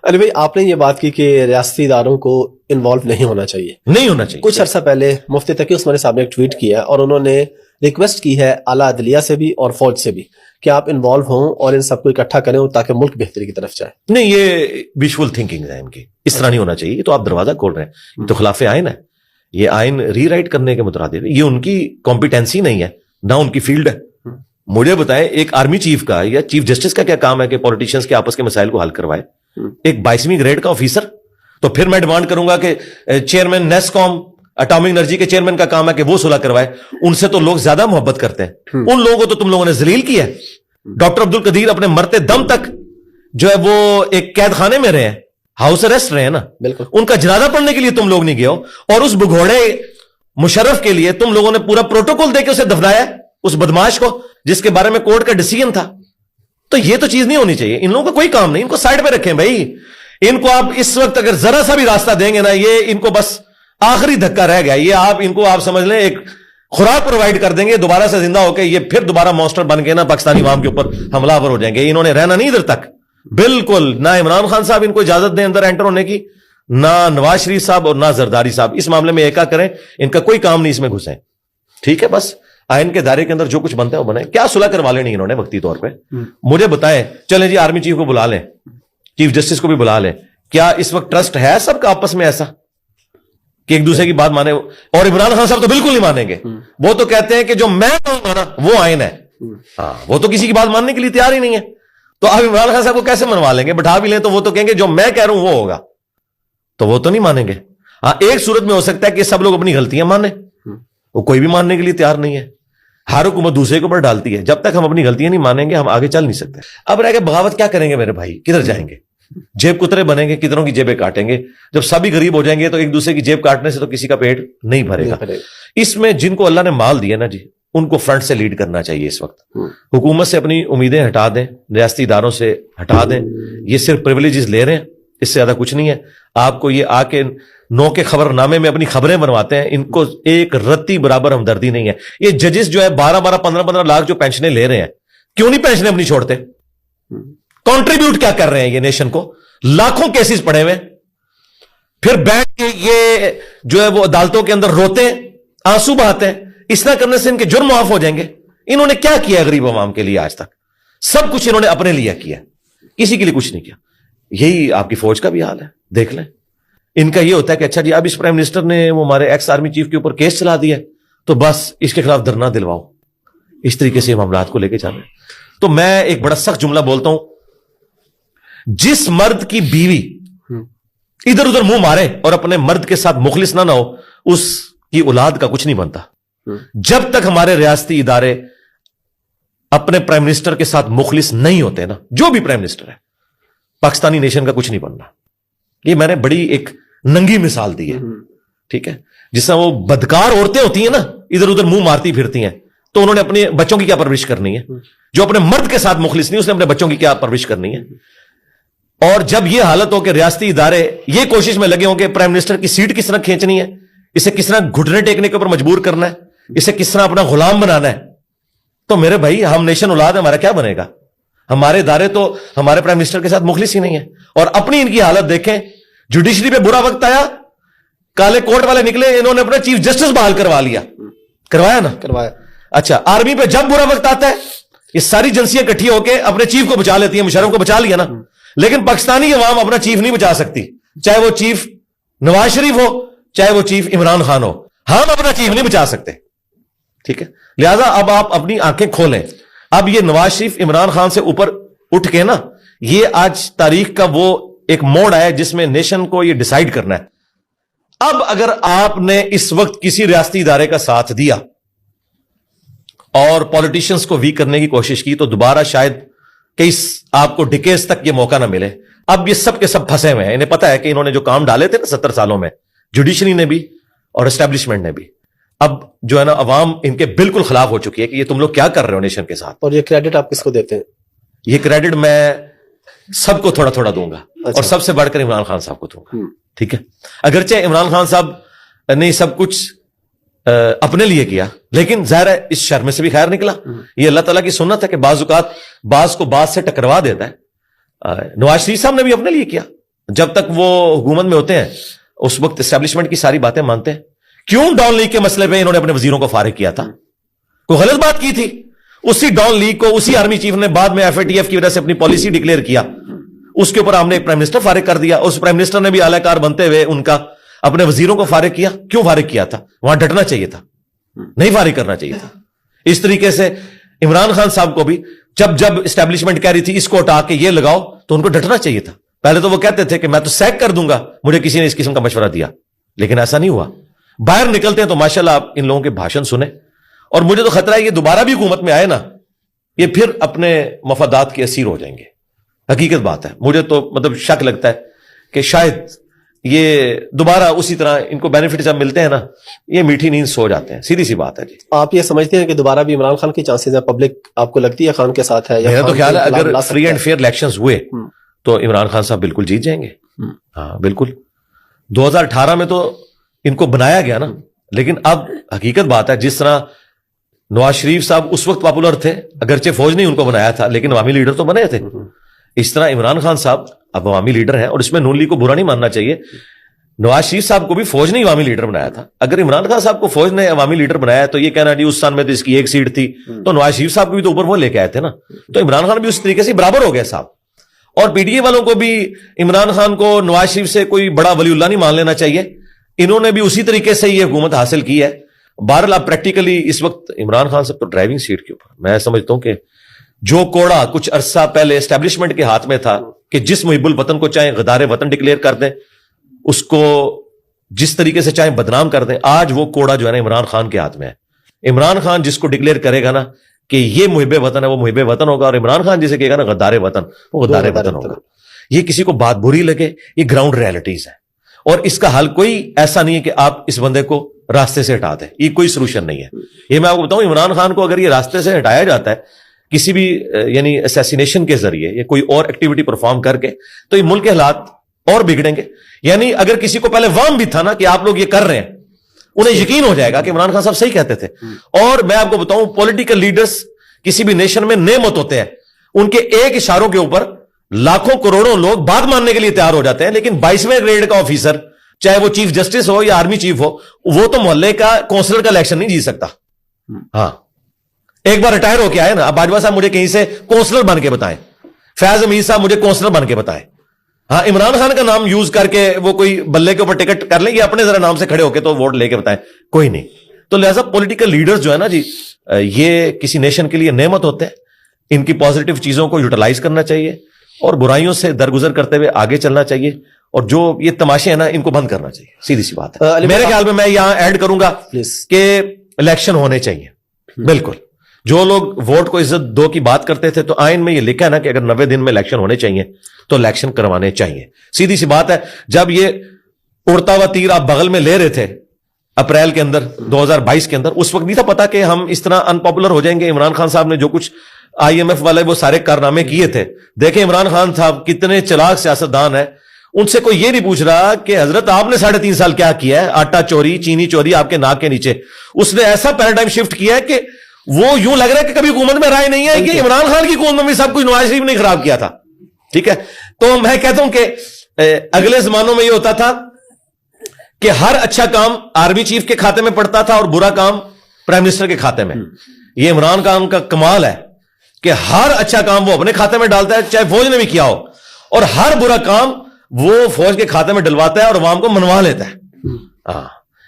علی بھائی آپ نے یہ بات کی کہ ریاستی اداروں کو انوالو نہیں ہونا چاہیے. کچھ عرصہ پہلے مفتی تقی عثمانی صاحب نے ایک ٹویٹ کیا اور انہوں نے ریکویسٹ کی ہے اعلیٰ عدلیہ سے بھی اور فوج سے بھی کہ آپ انوالو ہوں اور ان سب کو اکٹھا کریں تاکہ ملک بہتری کی طرف جائے. نہیں، یہ ویژول تھنکنگ ہے ان کی، اس طرح نہیں ہونا چاہیے. یہ تو آپ دروازہ کھول رہے ہیں، یہ تو خلاف آئین ہے. یہ آئین ری رائٹ کرنے کے مترادف ہے. یہ ان کی کمپیٹنسی نہیں ہے، نہ ان کی فیلڈ ہے. مجھے بتائیں ایک آرمی چیف کا یا چیف جسٹس کا کیا کام ہے کہ پولیٹیشینز کے آپس کے مسائل کو حل کروائے؟ ایک 22ویں گریڈ کا آفیسر. تو پھر میں ڈیمانڈ کروں گا کہ چیئرمین نیس کام اٹامک انرجی کے چیئرمین کا کام ہے کہ وہ صلح کروائے. ان سے تو لوگ زیادہ محبت کرتے ہیں. ان لوگوں کو تو تم لوگوں نے ذلیل کیا ہے. ڈاکٹر عبد القدیر اپنے مرتے دم تک جو ہے وہ ایک قید خانے میں رہے ہیں، ہاؤس اریسٹ رہے ہیں نا. بالکل. ان کا جنازہ پڑھنے کے لیے تم لوگ نہیں گئے ہو، اور اس بگھوڑے مشرف کے لیے تم لوگوں نے پورا پروٹوکول دے کے اسے دفنایا اس بدماش کو جس کے بارے میں کورٹ کا ڈیسیژن تھا. تو یہ تو چیز نہیں ہونی چاہیے. ان لوگوں کا کوئی کام نہیں، ان کو سائڈ پہ رکھیں بھائی. ان کو آپ اس وقت اگر ذرا سا بھی راستہ دیں گے نا، یہ ان کو بس آخری دھکا رہ گیا. یہ آپ ان کو آپ سمجھ لیں ایک خوراک پرووائڈ کر دیں گے دوبارہ سے زندہ ہو کے، یہ پھر دوبارہ مانسٹر بن کے نا پاکستانی عوام کے اوپر حملہ آور ہو جائیں گے. انہوں نے رہنا نہیں ادھر تک بالکل. نہ عمران خان صاحب ان کو اجازت دیں اندر انٹر ہونے کی، نہ نواز شریف صاحب اور نہ زرداری صاحب. اس معاملے میں ایکا کریں، ان کا کوئی کام نہیں اس میں گھسیں. ٹھیک ہے، بس آئین کے دائرے کے اندر جو کچھ بنتا ہے وہ بنائیں. کیا صلح کروا لینی انہوں نے وقتی طور پہ؟ مجھے بتائیں. چلیں جی آرمی چیف کو بلا لیں، چیف جسٹس کو بھی بلا لیں. کیا اس وقت ٹرسٹ ہے سب کا آپس میں ایسا کہ ایک دوسرے کی بات مانے؟ اور عمران خان صاحب تو بالکل نہیں مانیں گے. وہ تو کہتے ہیں کہ جو میں کہوں گا نا وہ آئین ہے. ہاں، وہ تو کسی کی بات ماننے کے لیے تیار ہی نہیں ہے. تو آپ عمران خان صاحب کو کیسے منوا لیں گے؟ بٹھا بھی لیں تو وہ تو کہیں گے جو میں کہہ رہا ہوں وہ ہوگا. تو وہ تو نہیں مانیں گے. ہاں، ایک صورت میں ہو سکتا ہے کہ سب لوگ اپنی غلطیاں مانیں. وہ کوئی بھی ماننے کے لیے تیار نہیں ہے. ہر حکومت دوسرے کے اوپر ڈالتی ہے. جب تک ہم اپنی غلطیاں نہیں مانیں گے ہم آگے چل نہیں سکتے. اب رہ کے بغاوت کیا کریں گے میرے بھائی؟ کدھر جائیں گے؟ جیب کترے بنیں گے، کتنوں کی جیبیں کاٹیں گے. جب سبھی غریب ہو جائیں گے تو ایک دوسرے کی جیب کاٹنے سے تو کسی کا پیٹ نہیں بھرے گا. اس میں جن کو اللہ نے مال دیا نا جی، ان کو فرنٹ سے لیڈ کرنا چاہیے. اس وقت حکومت سے اپنی امیدیں ہٹا دیں، ریاستی اداروں سے ہٹا دیں. یہ صرف پریویلیجز لے رہے ہیں، اس سے زیادہ کچھ نہیں ہے. آپ کو یہ آ کے نو کے خبر نامے میں اپنی خبریں بنواتے ہیں. ان کو ایک رتی برابر ہمدردی نہیں ہے. یہ ججز جو ہے 12 15 لاکھ جو پینشنیں لے رہے ہیں، کیوں نہیں پینشنیں اپنی چھوڑتے؟ کنٹریبیوٹ کیا کر رہے ہیں یہ نیشن کو؟ لاکھوں کیسز پڑے ہوئے، پھر بیٹھ کے یہ جو ہے وہ عدالتوں کے اندر روتے ہیں، آنسو بہاتے ہیں. اس طرح کرنے سے ان کے جرم معاف ہو جائیں گے. انہوں نے کیا کیا غریب عوام کے لیے آج تک؟ سب کچھ انہوں نے اپنے لیے کیا، کسی کے لیے کچھ نہیں کیا. یہی آپ کی فوج کا بھی حال ہے، دیکھ لیں. ان کا یہ ہوتا ہے کہ اچھا جی اب اس پرائم منسٹر نے وہ ہمارے ایکس آرمی چیف کے اوپر کیس چلا دیا تو بس اس کے خلاف دھرنا دلواؤ. اس طریقے سے معاملات کو لے کے جانا. تو میں ایک بڑا سخت جملہ بولتا ہوں، جس مرد کی بیوی ادھر ادھر منہ مارے اور اپنے مرد کے ساتھ مخلص نہ ہو، اس کی اولاد کا کچھ نہیں بنتا. جب تک ہمارے ریاستی ادارے اپنے پرائم منسٹر کے ساتھ مخلص نہیں ہوتے نا، جو بھی پرائم منسٹر ہے، پاکستانی نیشن کا کچھ نہیں بننا. یہ میں نے بڑی ایک ننگی مثال دی ہے. ٹھیک ہے، جس طرح وہ بدکار عورتیں ہوتی ہیں نا، ادھر ادھر منہ مارتی پھرتی ہیں، تو انہوں نے اپنے بچوں کی کیا پرورش کرنی ہے؟ جو اپنے مرد کے ساتھ مخلص نہیں، اس نے اپنے بچوں کی کیا پرورش کرنی ہے؟ اور جب یہ حالت ہو کہ ریاستی ادارے یہ کوشش میں لگے ہوں کہ پرائم منسٹر کی سیٹ کس طرح کھینچنی ہے، اسے کس طرح گھٹنے ٹیکنے کے اوپر مجبور کرنا ہے، اسے کس طرح اپنا غلام بنانا ہے، تو میرے بھائی ہم نیشن اولاد ہے، ہمارا کیا بنے گا؟ ہمارے ادارے تو ہمارے پرائم منسٹر کے ساتھ مخلص ہی نہیں ہے. اور اپنی ان کی حالت دیکھیں. جوڈیشری پہ برا وقت آیا، کالے کوٹ والے نکلے، انہوں نے اپنا چیف جسٹس بحال کروا لیا. کروایا نا؟ کروایا. اچھا، آرمی پہ جب برا وقت آتا ہے یہ ساری ایجنسیاں اکٹھی ہو کے اپنے چیف کو بچا لیتی ہیں. مشرف کو بچا لیا نا، لیکن پاکستانی عوام اپنا چیف نہیں بچا سکتی، چاہے وہ چیف نواز شریف ہو چاہے وہ چیف عمران خان ہو. ہم اپنا چیف نہیں بچا سکتے. ٹھیک ہے، لہذا اب آپ اپنی آنکھیں کھولیں. اب یہ نواز شریف عمران خان سے اوپر اٹھ کے نا، یہ آج تاریخ کا وہ ایک موڑ آیا جس میں نیشن کو یہ ڈیسائیڈ کرنا ہے. اب اگر آپ نے اس وقت کسی ریاستی ادارے کا ساتھ دیا اور پولیٹیشنز کو ویک کرنے کی کوشش کی تو دوبارہ شاید کہ آپ کو ڈکیز تک یہ موقع نہ ملے. اب یہ سب کے سب پھنسے ہوئے ہیں. انہیں پتا ہے کہ انہوں نے جو کام ڈالے تھے نا 70 سالوں میں، جوڈیشری نے بھی اور اسٹیبلشمنٹ نے بھی، اب جو ہے نا عوام ان کے بالکل خلاف ہو چکی ہے کہ یہ تم لوگ کیا کر رہے ہو نیشن کے ساتھ. اور یہ کریڈٹ آپ کس کو دیتے ہیں؟ یہ کریڈٹ میں سب کو تھوڑا تھوڑا دوں گا. اور سب سے بڑھ کر عمران خان صاحب کو دوں گا. ٹھیک ہے، اگرچہ عمران خان صاحب نے سب کچھ اپنے لیے کیا، لیکن ظاہر ہے اس شر میں سے بھی خیر نکلا. یہ اللہ تعالیٰ کی سنت ہے کہ بعض اوقات بعض کو بعض سے ٹکروا دیتا ہے. نواز شریف صاحب نے بھی اپنے لیے کیا، جب تک وہ حکومت میں ہوتے ہیں اس وقت اسٹیبلشمنٹ کی ساری باتیں مانتے ہیں. کیوں ڈان لیگ کے مسئلے پہ انہوں نے اپنے وزیروں کو فارغ کیا تھا؟ کوئی غلط بات کی تھی؟ اسی ڈان لیگ کو اسی آرمی چیف نے بعد میں FATF کی وجہ سے اپنی پالیسی ڈکلیئر کیا, اس کے اوپر ہم نے ایک پرائم منسٹر فارغ کر دیا. اس پرائم منسٹر نے بھی اعلی کار بنتے ہوئے ان کا اپنے وزیروں کو فارغ کیا. کیوں فارغ کیا تھا؟ وہاں ڈٹنا چاہیے تھا, نہیں فارغ کرنا چاہیے تھا. اس طریقے سے عمران خان صاحب کو بھی جب اسٹیبلشمنٹ کہہ رہی تھی اس کو ہٹا کے یہ لگاؤ تو ان کو ڈٹنا چاہیے تھا. پہلے تو وہ کہتے تھے کہ میں تو سیک کر دوں گا, مجھے کسی نے اس قسم کا مشورہ دیا, لیکن ایسا نہیں ہوا. باہر نکلتے ہیں تو ماشاءاللہ آپ ان لوگوں کے بھاشن سنیں, اور مجھے تو خطرہ ہے یہ دوبارہ بھی حکومت میں آئے نا, یہ پھر اپنے مفادات کے اسیر ہو جائیں گے. حقیقت بات ہے, مجھے تو مطلب شک لگتا ہے کہ شاید یہ دوبارہ اسی طرح ان کو بینیفٹ جب ملتے ہیں نا, یہ میٹھی نیند سو جاتے ہیں. سیدھی سی بات ہے جی. آپ یہ سمجھتے ہیں کہ دوبارہ بھی عمران خان کی چانسز ہیں؟ پبلک آپ کو لگتی ہے خان کے ساتھ ہے؟ میرا تو خیال ہے اگر فری اینڈ فیئر الیکشنز ہوئے تو عمران خان صاحب بالکل جیت جائیں گے. ہاں بالکل. 2018 میں تو ان کو بنایا گیا نا, لیکن اب حقیقت بات ہے جس طرح نواز شریف صاحب اس وقت پاپولر تھے, اگرچہ فوج نے ان کو بنایا تھا لیکن عوامی لیڈر تو بنے تھے, اس طرح عمران خان صاحب اب عوامی لیڈر ہیں. اور اس میں نون لیگ کو برا نہیں ماننا چاہیے, نواز شریف صاحب کو بھی فوج نے عوامی لیڈر بنایا تھا. اگر عمران خان صاحب کو فوج نے عوامی لیڈر بنایا تو یہ کہنا جی اس سال میں تو اس کی 1 سیٹ تھی, تو نواز شریف صاحب کو بھی تو اوپر وہ لے کے آئے تھے نا, تو عمران خان بھی اس طریقے سے برابر ہو گئے صاحب. اور PTI والوں کو بھی عمران خان کو نواز شریف سے کوئی بڑا ولی اللہ نہیں مان لینا چاہیے, انہوں نے بھی اسی طریقے سے یہ حکومت حاصل کی ہے. بہرحال اب پریکٹیکلی اس وقت عمران خان صاحب تو ڈرائیونگ سیٹ کے اوپر میں سمجھتا ہوں کہ جو کوڑا کچھ عرصہ پہلے اسٹیبلشمنٹ کے ہاتھ میں تھا کہ جس محب الوطن کو چاہیں غدار وطن ڈکلیئر کر دیں, اس کو جس طریقے سے چاہیں بدنام کر دیں, آج وہ کوڑا جو ہے نا عمران خان کے ہاتھ میں ہے. عمران خان جس کو ڈکلیئر کرے گا نا کہ یہ محب وطن ہے وہ محب وطن ہوگا, اور عمران خان جسے کہے گا نا غدار وطن وہ غدار وطن ہوگا. یہ کسی کو بات بری لگے, یہ گراؤنڈ ریالٹیز ہے, اور اس کا حل کوئی ایسا نہیں ہے کہ آپ اس بندے کو راستے سے ہٹا دیں. یہ کوئی سولوشن نہیں ہے. یہ میں آپ کو بتاؤں, عمران خان کو اگر یہ راستے سے ہٹایا جاتا ہے کسی بھی یعنی اسیسینیشن کے ذریعے یا کوئی اور ایکٹیویٹی پرفارم کر کے, تو یہ ملک کے حالات اور بگڑیں گے. یعنی اگر کسی کو پہلے وہم بھی تھا نا کہ آپ لوگ یہ کر رہے ہیں, انہیں یقین ہو جائے گا کہ عمران خان صاحب صحیح کہتے تھے. اور میں آپ کو بتاؤں پولیٹیکل لیڈرز کسی بھی نیشن میں نعمت ہوتے ہیں, ان کے ایک اشاروں کے اوپر لاکھوں کروڑوں لوگ بات ماننے کے لیے تیار ہو جاتے ہیں. لیکن 22ویں گریڈ کا آفیسر, چاہے وہ چیف جسٹس ہو یا آرمی چیف ہو, وہ تو محلے کا کونسلر کا الیکشن نہیں جیت سکتا. ہاں ایک بار ریٹائر ہو کے آئے نا, اب باجوہ صاحب مجھے کہیں سے کونسلر بن کے بتائیں, فیاض امیر صاحب مجھے کونسلر بن کے بتائیں. ہاں عمران خان کا نام یوز کر کے وہ کوئی بلے کے اوپر ٹکٹ کر لیں گے, اپنے ذرا نام سے کھڑے ہو کے تو ووٹ لے کے بتائیں, کوئی نہیں. تو لہذا پولیٹیکل لیڈرز جو ہے نا جی, یہ کسی نیشن کے لیے نعمت ہوتے ہیں. ان کی پازیٹیو چیزوں کو یوٹیلائز کرنا چاہیے اور برائیوں سے درگزر کرتے ہوئے آگے چلنا چاہیے, اور جو یہ تماشے ہیں نا ان کو بند کرنا چاہیے. سیدھی سی بات ہے. میرے خیال میں یہاں ایڈ کروں گا کہ الیکشن ہونے چاہیے. بالکل جو لوگ ووٹ کو عزت دو کی بات کرتے تھے, تو آئین میں یہ لکھا ہے نا کہ اگر 90 دن میں الیکشن ہونے چاہیے تو الیکشن کروانے چاہیے. سیدھی سی بات ہے. جب یہ اڑتا ہوا تیر آپ بغل میں لے رہے تھے اپریل کے اندر 2022 کے اندر, اس وقت نہیں تھا پتا کہ ہم اس طرح ان پاپولر ہو جائیں گے. عمران خان صاحب نے جو کچھ IMF والے وہ سارے کارنامے کیے تھے, دیکھیں عمران خان صاحب کتنے چلاک سیاستدان ہیں. ان سے کوئی یہ نہیں پوچھ رہا کہ حضرت آپ نے 3.5 سال کیا کیا ہے, آٹا چوری چینی چوری آپ کے ناک کے نیچے. اس نے ایسا پیراڈائم شفٹ کیا ہے کہ وہ یوں لگ رہا ہے کہ کبھی حکومت میں رائے نہیں ہے کہ عمران خان کی حکومت میں بھی سب کچھ نواز شریف نے خراب کیا تھا. ٹھیک ہے, تو میں کہتا ہوں کہ اگلے زمانوں میں یہ ہوتا تھا کہ ہر اچھا کام آرمی چیف کے کھاتے میں پڑتا تھا اور برا کام پرائم منسٹر کے کھاتے میں. یہ عمران خان کا کمال ہے کہ ہر اچھا کام وہ اپنے کھاتے میں ڈالتا ہے چاہے فوج نے بھی کیا ہو, اور ہر برا کام وہ فوج کے کھاتے میں ڈلواتا ہے اور عوام کو منوا لیتا ہے. ہاں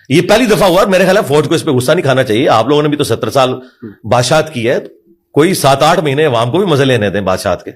یہ پہلی دفعہ ہوا. میرے خیال ہے فوج کو اس پہ غصہ نہیں کھانا چاہیے. آپ لوگوں نے بھی تو 70 سال بادشاہت کی ہے, کوئی 7-8 مہینے عوام کو بھی مزے لینے دیں بادشاہت کے.